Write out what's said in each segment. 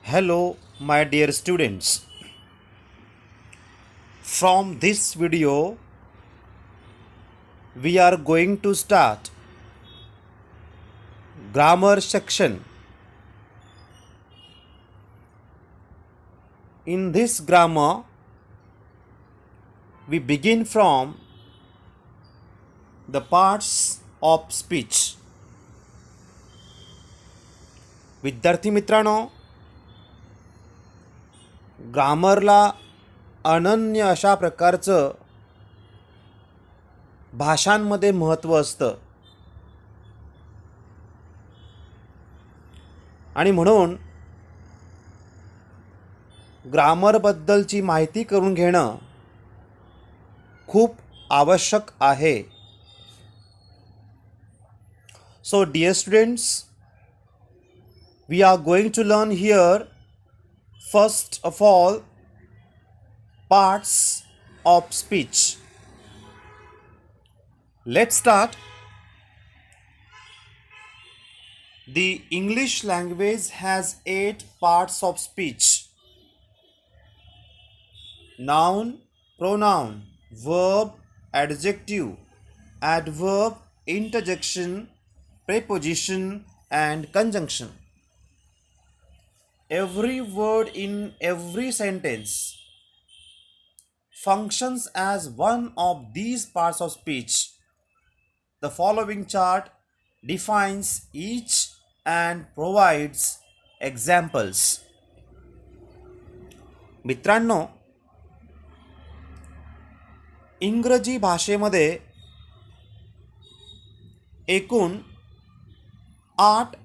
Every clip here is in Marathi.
Hello, my dear students. From this video, we are going to start grammar section. In this grammar, we begin from the parts of speech. विद्यार्थी मित्रांनो, ग्रामरला अनन्य अशा प्रकारचं भाषांमध्ये महत्त्व असतं आणि म्हणून ग्रामरबद्दलची माहिती करून घेणं खूप आवश्यक आहे. So dear students, we are going to learn here first of all parts of speech. Let's start. The English language has 8 parts of speech: noun, pronoun, verb, adjective, adverb, interjection, preposition, and conjunction. Every word in every sentence functions as one of these parts of speech. The following chart defines each and provides examples. मित्रांनो, इंग्रजी भाषेमध्ये एकूण 8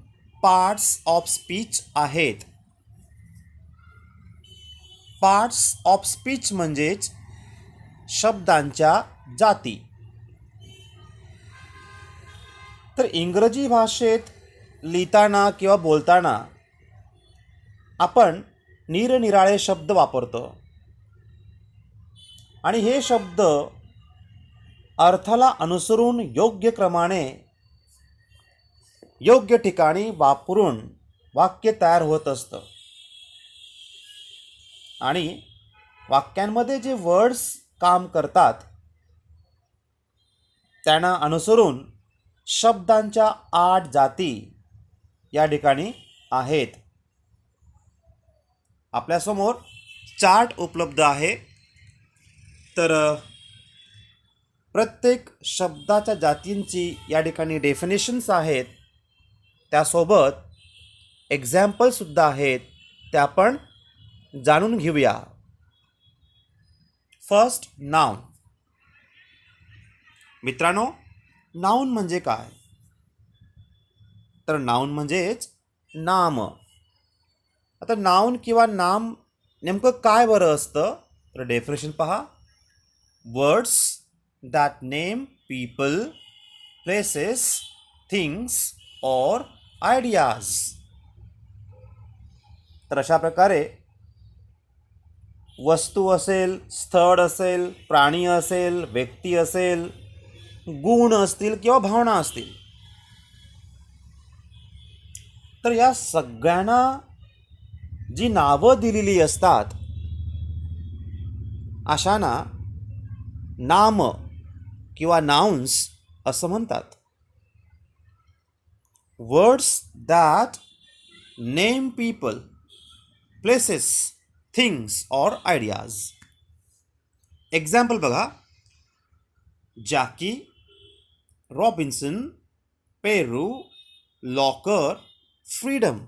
पार्ट्स ऑफ स्पीच आहेत. पार्ट्स ऑफ स्पीच म्हणजेच शब्दांच्या जाती. तर इंग्रजी भाषेत लिहिताना किंवा बोलताना आपण निरनिराळे शब्द वापरतो आणि हे शब्द अर्थाला अनुसरून योग्य क्रमाने योग्य ठिकाणी वापरून वाक्य तयार होत असतं आणि वाक्यांमध्ये जे वर्ड्स काम करतात त्यांना अनुसरून शब्दांच्या 8 जाती या ठिकाणी आहेत. आपल्यासमोर चार्ट उपलब्ध आहे. तर प्रत्येक शब्दाच्या जातींची या ठिकाणी डेफिनेशन्स आहेत, त्यासोबत एक्झाम्पलसुद्धा आहेत. ते आपण जाणून घेऊया. First, noun. मित्रांनो, नाउन म्हणजे काय? तर नाउन म्हणजेच नाम. आता नाउन किंवा नाम नेमकं काय बरं असतं? तर डेफिनेशन पहा. Words that name people, places, things और आयडियाज. तर अशा प्रकारे वस्तू असेल, स्थळ असेल, प्राणी असेल, व्यक्ती असेल, गुण असतील किंवा भावना असतील, तर या सगळ्यांना जी नावं दिलेली असतात अशांना नाम किंवा नाउन्स असं म्हणतात. Words that name people, places, things और आयडियाज. एक्झाम्पल बघा. जॅकी, रॉबिन्सन, पेरू, लॉकर, फ्रीडम.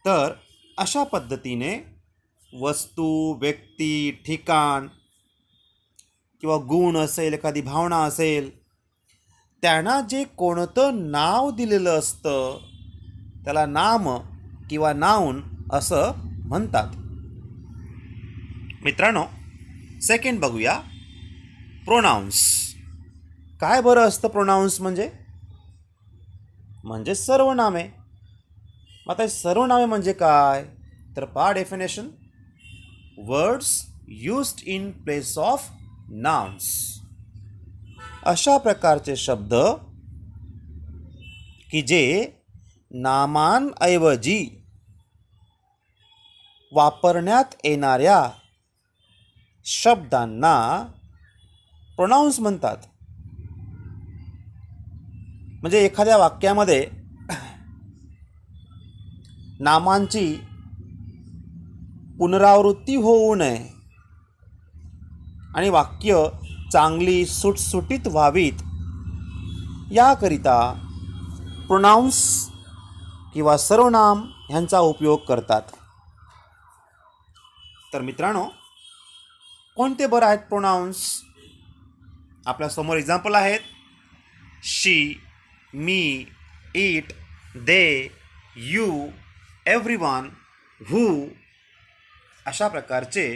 तर अशा पद्धतीने वस्तू, व्यक्ती, ठिकाण किंवा गुण असेल, एखादी भावना असेल, त्यांना जे कोणतं नाव दिलेलं असतं त्याला नाम किंवा नाउन असं म्हणतात. मित्रांनो, सेकंड बघूया. प्रोनाउन्स. काय बरं असतं प्रोनाउन्स म्हणजे? म्हणजे सर्वनामे. आता सर्वनामे म्हणजे काय? तर पहा definition. Words used in place of nouns. अशा प्रकारचे शब्द की जे नामांऐवजी वापरण्यात येणाऱ्या शब्दांना प्रोनाउन्स म्हणतात. म्हणजे एखाद्या वाक्यामध्ये नामांची पुनरावृत्ती होऊ नये आणि वाक्य चांगली सुटसुटीत व्हावीत याकरिता प्रोनाउन्स किंवा सर्वनाम ह्यांचा उपयोग करतात. तर मित्रांनो, कोणते बरं आहेत प्रोनाउन्स? आपल्यासमोर एक्झाम्पल आहेत. शी, मी, इट, दे, यू, एव्हरीवन, हू अशा प्रकारचे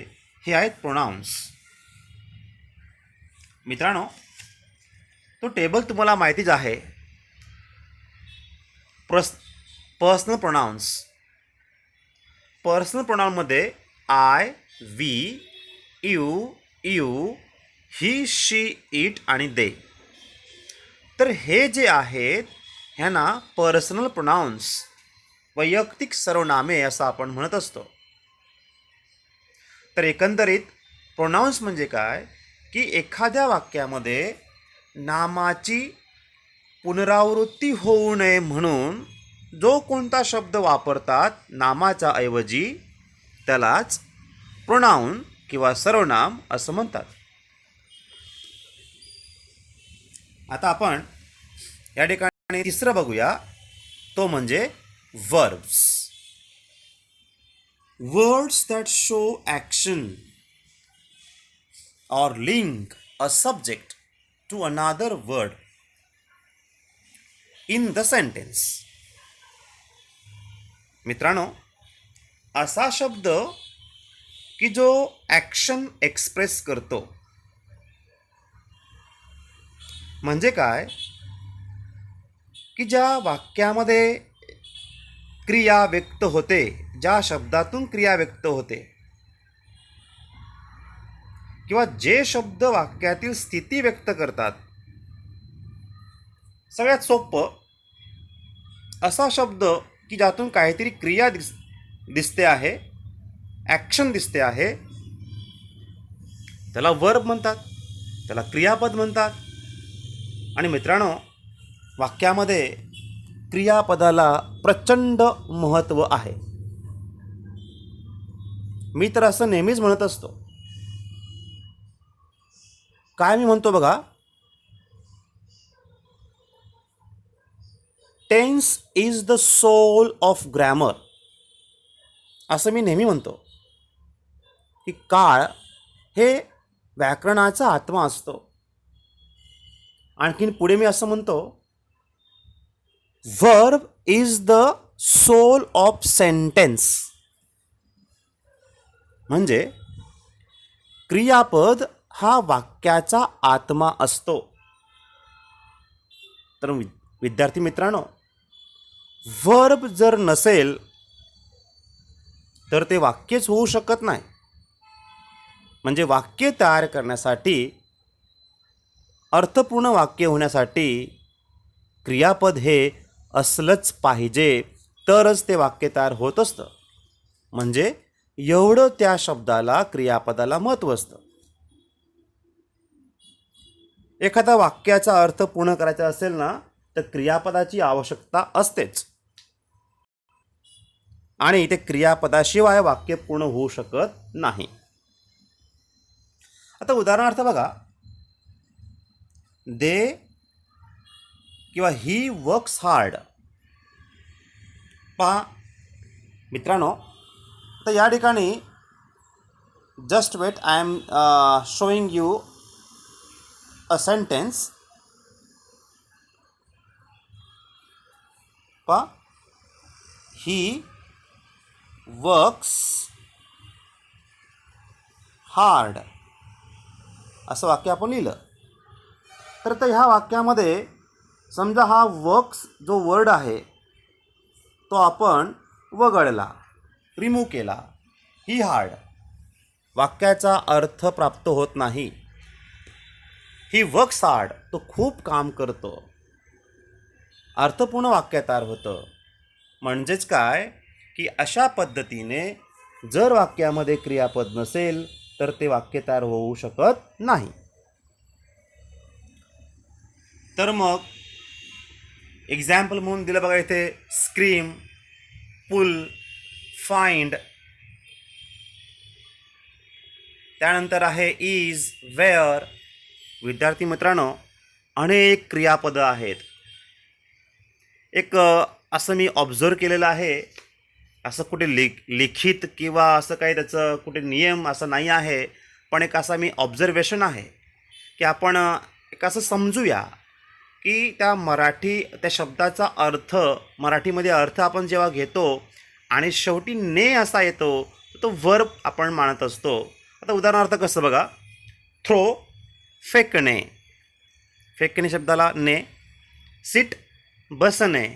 हे आहेत प्रोनाउन्स. मित्रांनो, तो टेबल तुम्हाला माहितीच आहे. Personal pronouns. पर्सनल प्रोनाउनमध्ये I, we, you, he, she, it आणि दे. तर हे जे आहेत ह्यांना पर्सनल प्रोनाउन्स, वैयक्तिक सर्वनामे असं आपण म्हणत असतो. तर एकंदरीत प्रोनाउन्स म्हणजे काय की एखाद्या वाक्यामध्ये नामाची पुनरावृत्ती होऊ नये म्हणून जो कोणता शब्द वापरतात नामाच्या ऐवजी त्यालाच प्रोनाउन किंवा सर्वनाम असं म्हणतात. आता आपण या ठिकाणी तिसरं बघूया, तो म्हणजे verbs. Words that show action or link a subject to another word in the sentence. मित्रांनो, असा शब्द की जो ॲक्शन एक्सप्रेस करतो. म्हणजे काय की ज्या वाक्यामध्ये क्रिया व्यक्त होते, ज्या शब्दातून क्रिया व्यक्त होते किंवा जे शब्द वाक्यातील स्थिती व्यक्त करतात. सगळ्यात सोपं असा शब्द की ज्यातून काहीतरी क्रिया दिसते आहे, ॲक्शन दिसते आहे, त्याला वर्ब म्हणतात, त्याला क्रियापद म्हणतात. आणि मित्रांनो, वाक्यामध्ये क्रियापदाला प्रचंड महत्त्व आहे. मी तर असं नेहमीच म्हणत असतो. काय मी म्हणतो बघा, tense is the soul of grammar असं मी नेहमी म्हणतो की काळ हे व्याकरणाचा आत्मा असतो. आणखीन पुढे मी असं म्हणतो, verb is the soul of sentence. म्हणजे क्रियापद हा वाक्याचा आत्मा असतो. तर विद्यार्थी मित्रांनो, वर्ब जर नसेल तर ते वाक्यच होऊ शकत नाही. म्हणजे वाक्य तयार करण्यासाठी, अर्थपूर्ण वाक्य होण्यासाठी क्रियापद हे असलंच पाहिजे, तरच ते वाक्य तयार होत असतं. म्हणजे एवढं त्या शब्दाला, क्रियापदाला महत्त्व असतं. एखादा वाक्याचा अर्थ पूर्ण करायचा असेल ना तर क्रियापदाची आवश्यकता असतेच. आणि ते क्रियापदाशिवाय वाक्य पूर्ण होऊ शकत नाही. आता उदाहरणार्थ बघा, दे किंवा ही वर्क्स हार्ड. पहा मित्रांनो, तर या ठिकाणी just wait, I am showing you a sentence. पहा, ही वर्क्स हार्ड असं वाक्य आपण लिहिलं. तर ह्या वाक्यामध्ये समजा हा वर्क्स जो वर्ड आहे तो आपण वगळला, रिमूव्ह केला. ही हार्ड, वाक्याचा अर्थ प्राप्त होत नाही. ही वर्क्स हार्ड, तो खूप काम करतो, अर्थपूर्ण वाक्य तयार होतं. म्हणजेच काय की अशा पद्धतीने जर वाक्यामध्ये क्रियापद नसेल तर ते वाक्य तयार होऊ शकत नाही. तर मग एक्झाम्पल म्हणून दिलं बघा इथे स्क्रीम, पुल, फाइंड, त्यानंतर आहे इज, वेअर. विद्यार्थी मित्रांनो, अनेक क्रियापदं आहेत. एक असं मी ऑब्झर्व केलेलं आहे, असं कुठे लिखित किंवा असं काही त्याचं कुठे नियम असं नाही आहे, पण एक असा मी ऑब्झर्वेशन आहे की आपण एक असं समजूया की त्या शब्दाचा अर्थ, मराठीमध्ये अर्थ आपण जेव्हा घेतो आणि शेवटी ने असा येतो तो वर्ब आपण मानत असतो. आता उदाहरणार्थ कसं बघा, थ्रो, फेकणे, फेकणे शब्दाला ने. सिट, बसणे.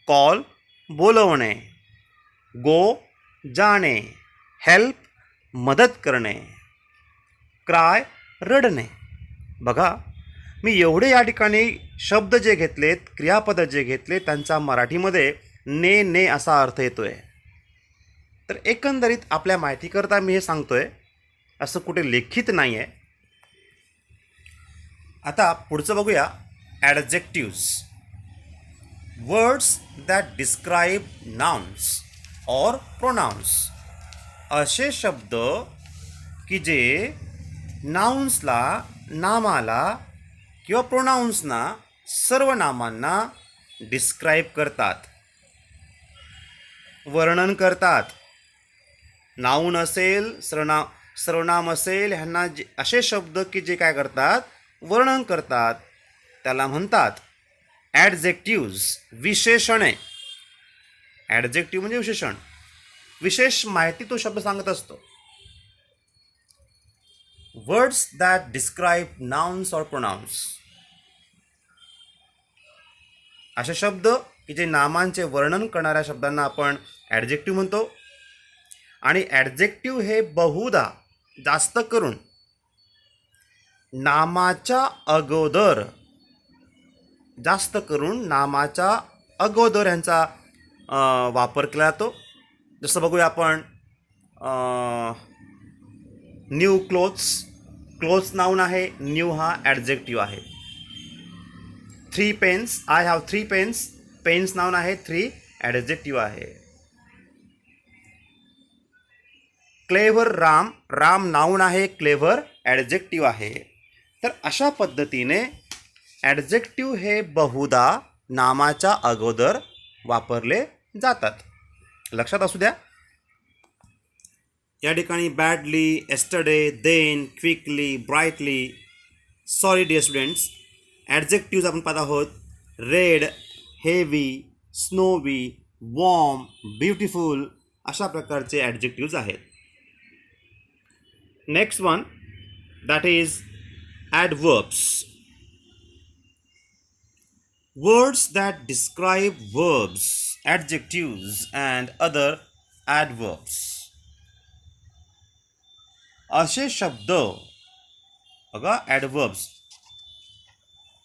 कॉल, बोलवणे. गो, जाणे. हेल्प, मदत करणे. क्राय, रडणे. बघा, मी एवढे या ठिकाणी शब्द जे घेतलेत, क्रियापद जे घेतले, त्यांचा मराठीमध्ये ने असा अर्थ येतोय. तर एकंदरीत आपल्या माहितीकरता मी हे सांगतोय, असं कुठे लिखित नाही आहे. आता पुढचं बघूया, ॲडजेक्टिव्स. वर्ड्स दॅट डिस्क्राईब नाउन्स और प्रोनाउन्स. असे शब्द की जे नाउन्सला, नामाला किंवा प्रोनाउन्सना, सर्वनामांना डिस्क्राईब करतात, वर्णन करतात. नाऊन असेल, सर्वनाम असेल, ह्यांना असे शब्द की जे काय करतात, वर्णन करतात, त्याला म्हणतात ॲडजेक्टिव्ज, विशेषणे. ॲडजेक्टिव्ह म्हणजे विशेषण, विशेष माहिती तो शब्द सांगत असतो. वर्ड्स दॅट डिस्क्राईब नाउन्स और प्रोनाउन्स. असे शब्द की जे नामांचे वर्णन करणाऱ्या शब्दांना आपण ॲडजेक्टिव्ह म्हणतो. आणि ॲडजेक्टिव्ह हे बहुधा, जास्त करून नामाच्या अगोदर, ह्यांचा वापर केला जातो. जसं बघूया आपण, न्यू क्लोथ्स, क्लोथ्स नाऊन आहे, न्यू हा ॲडजेक्टिव्ह आहे. 3 pens, I have 3 pens, pens noun आहे, 3 ॲडजेक्टिव्ह आहे. क्लेव्हर, राम नाऊन आहे, क्लेव्हर ॲडजेक्टिव्ह आहे. तर अशा पद्धतीने ॲडजेक्टिव्ह हे बहुधा नामाच्या अगोदर वापरले जातात. लक्षात असू द्या. या ठिकाणी badly, yesterday, then, quickly, brightly. Sorry dear students, adjectives आपण पाहत आहोत. Red, heavy, snowy, warm, beautiful, अशा प्रकारचे ॲडजेक्टिव्ज आहेत. Next one, that is adverbs. Words that describe verbs, adjectives, and other adverbs. असे शब्द बघा, ॲडवर्ब्स,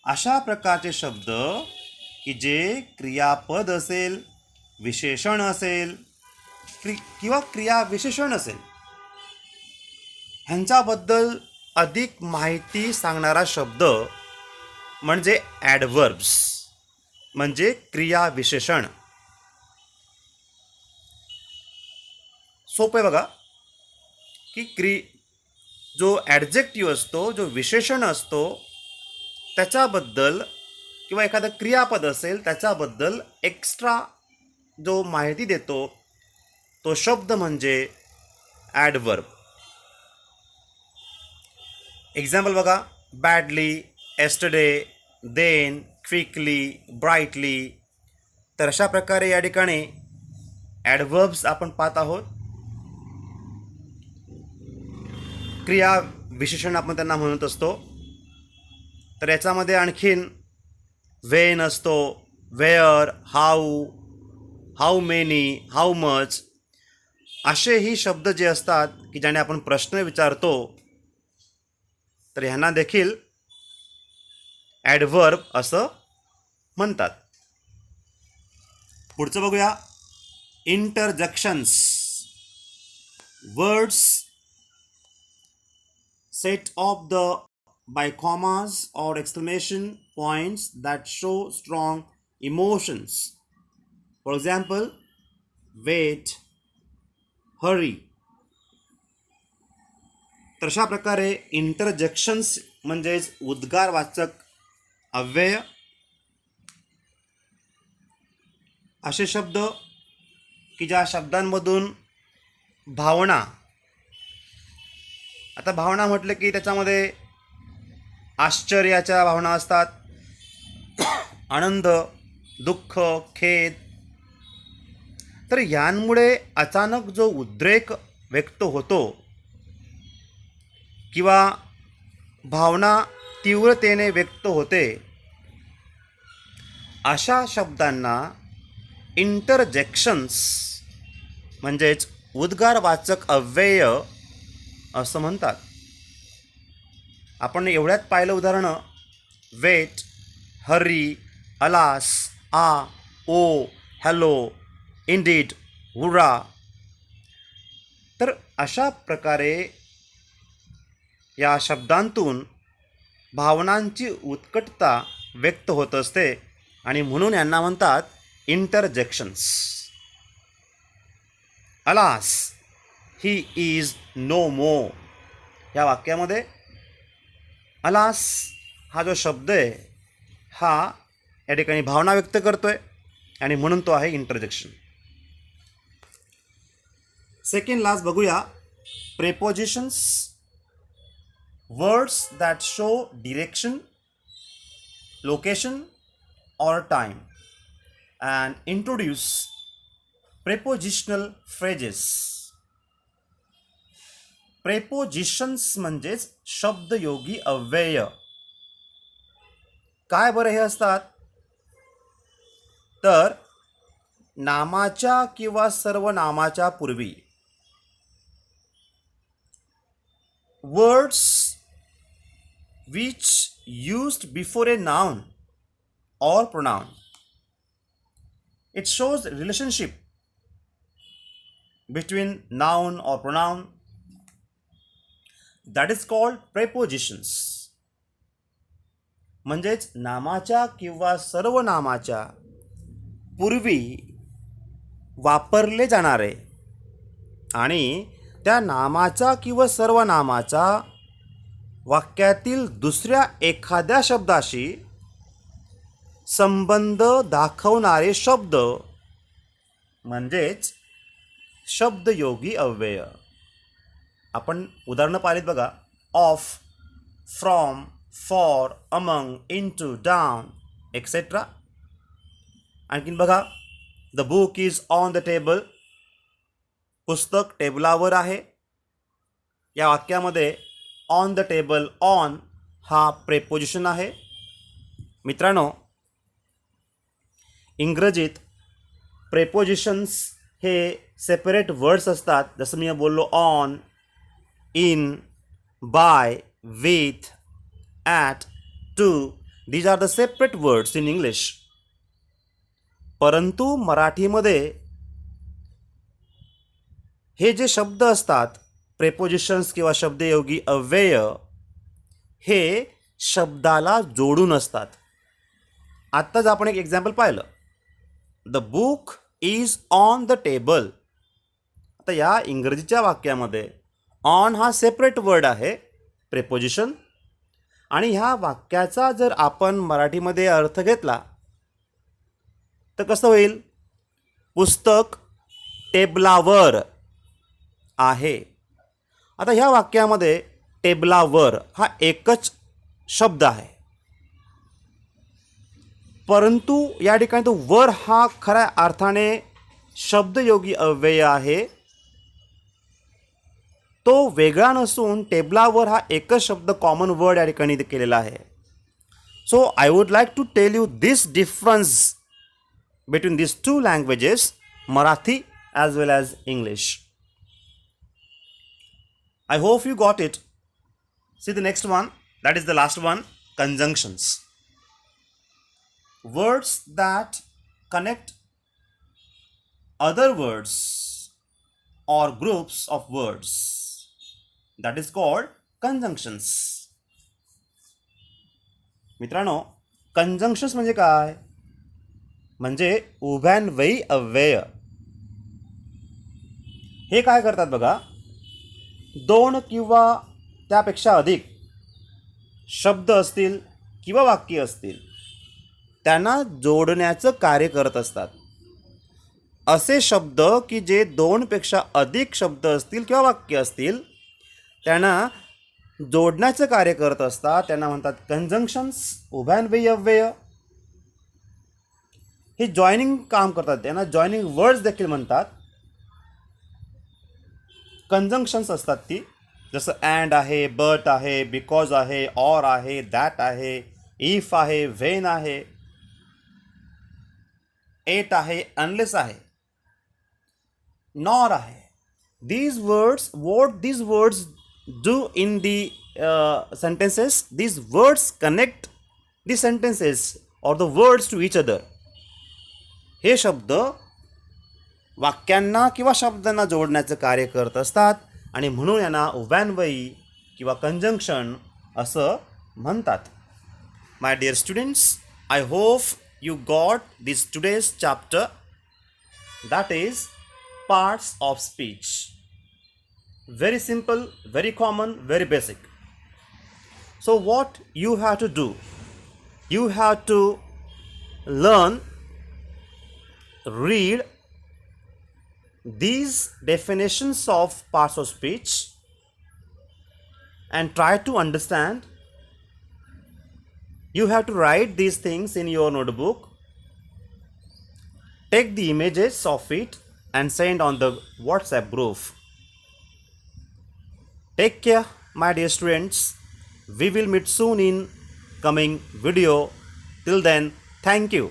अशा प्रकारचे शब्द की जे क्रियापद असेल, विशेषण असेल किंवा क्रियाविशेषण असेल, ह्यांच्याबद्दल अधिक माहिती सांगणारा शब्द म्हणजे ॲडवर्ब्स, म्हणजे क्रियाविशेषण. सोपे बघा की जो ॲडजेक्टिव्ह असतो, जो विशेषण असतो, त्याच्याबद्दल किंवा एखादं क्रियापद असेल त्याच्याबद्दल एक्स्ट्रा जो माहिती देतो तो शब्द म्हणजे ॲडवर्ब. एक्झाम्पल बघा, badly, yesterday, then, quickly, brightly. तर अशा प्रकारे या ठिकाणी ॲडवर्ब्स आपण पाहत आहोत. क्रिया विशेषण आपण त्यांना म्हणत असतो. तर याच्यामध्ये आणखीन वेन असतो, where, how many, how much, असेही शब्द जे असतात की ज्याने आपण प्रश्न विचारतो, तर ह्यांना देखील ॲडवर्ब असं म्हणतात. पुढचं बघूया, interjections. words set off the by commas or exclamation points that show strong emotions. For example, wait, hurry. तर अशा प्रकारे इंटरजेक्शन्स म्हणजेच उद्गारवाचक अव्यय असे शब्द की ज्या शब्दांमधून भावना, आता भावना म्हटलं की त्याच्यामध्ये आश्चर्याच्या भावना असतात, आनंद, दुःख, खेद. तर यांमुळे अचानक जो उद्रेक व्यक्त होतो किंवा भावना तीव्रतेने व्यक्त होते, अशा शब्दांना इंटरजेक्शन्स म्हणजेच उद्गारवाचक अव्यय असं म्हणतात. आपण एवढ्यात पाहिलं उदाहरणं वेट, हरी, अलास, आ, ओ, हॅलो, इंडीड, हुरा. तर अशा प्रकारे या शब्दांतून भावनांची उत्कटता व्यक्त होत असते आणि म्हणून यांना म्हणतात interjections. Alas, he is no मोर. या वाक्यामध्ये अलास हा जो शब्द आहे हा या ठिकाणी भावना व्यक्त करतोय आणि म्हणून तो आहे इंटरजेक्शन. सेकंड लास्ट बघूया prepositions. Words that show direction, location or time and introduce prepositional phrases. Prepositions म्हणजेच शब्दयोगी अव्यय. काय बरं हे असतात? तर नामाच्या किंवा सर्वनामाच्या पूर्वी words which used before a noun or pronoun. It shows relationship between noun or pronoun. That is called prepositions. म्हणजेच नामाच्या किंवा सर्वनामाच्या पूर्वी वापरले जाणारे आणि त्या नामाचा किंवा सर्वनामाचा वाक्यातील दुसऱ्या एखाद्या शब्दाशी संबंध दाखवणारे शब्द म्हणजेच शब्दयोगी अव्यय. आपण उदाहरणं पाहिलीत बघा, of, from, for, among, into, down, etcetera. आणखीन बघा, the book is on the table. पुस्तक टेबलावर आहे. या वाक्यामध्ये ऑन द टेबल, ऑन हा प्रेपोजिशन आहे. मित्रांनो, इंग्रजीत प्रेपोजिशन्स हे सेपरेट वर्ड्स असतात. जसं मी बोललो on, in, by, with, at, to. These are the separate words in English. परंतु मराठीमध्ये हे जे शब्द असतात प्रेपोजिशन्स किंवा शब्दयोगी अव्यय हे शब्दाला जोडून असतात. आत्ताच आपण एक एक्झाम्पल पाहिलं, the book is on the table. आता या इंग्रजीच्या वाक्यामध्ये ऑन हा सेपरेट वर्ड आहे प्रेपोजिशन, आणि ह्या वाक्याचा जर आपण मराठीमध्ये अर्थ घेतला तर कसं होईल? पुस्तक टेबलावर आहे. आता ह्या वाक्यामध्ये टेबलावर हा एकच शब्द आहे, परंतु या ठिकाणी तो वर हा खऱ्या अर्थाने शब्दयोगी अव्यय आहे. तो वेगळा नसून टेबलावर हा एकच शब्द कॉमन वर्ड या ठिकाणी केलेला आहे. So I would like to tell you this difference between this two languages, Marathi as well as English. I hope you got it. See the next one, that is the last one, conjunctions. Words that connect other words or groups of words. That is called conjunctions. मित्रांनो, कंजंक्शन्स म्हणजे काय? म्हणजे उभयान्वयी अव्यय. हे काय करतात बघा, दोन किंवा त्यापेक्षा अधिक शब्द असतील किंवा वाक्य असतील त्यांना जोडण्याचं कार्य करत असतात. असे शब्द की जे दोनपेक्षा अधिक शब्द असतील किंवा वाक्य असतील त्यांना जोडण्याचं कार्य करत असतात, त्यांना म्हणतात कंजंक्शन्स, उभयान्वयी अव्यय. हे जॉईनिंग काम करतात, त्यांना जॉईनिंग वर्ड्स देखील म्हणतात. कंजंक्शन्स असतात ती, जसं अँड आहे, बट आहे, बिकॉज आहे, ऑर आहे, दॅट आहे, इफ आहे, व्हेन आहे, एट आहे, अनलेस आहे, नॉर आहे. These words, what these words do in the sentences, these words connect the sentences or the words to each other. हे शब्द वाक्यांना किंवा शब्दांना जोडण्याचं कार्य करत असतात आणि म्हणून यांना उभयान्वयी किंवा कंजंक्शन असं म्हणतात. My dear students, I hope you got this today's chapter, that is parts of speech. Very simple, very common, very basic. So what you have to do, you have to learn, read these definitions of parts of speech and try to understand. You have to write these things in your notebook, take the images of it and send on the WhatsApp group. Take care, my dear students. We will meet soon in coming video. Till then, thank you.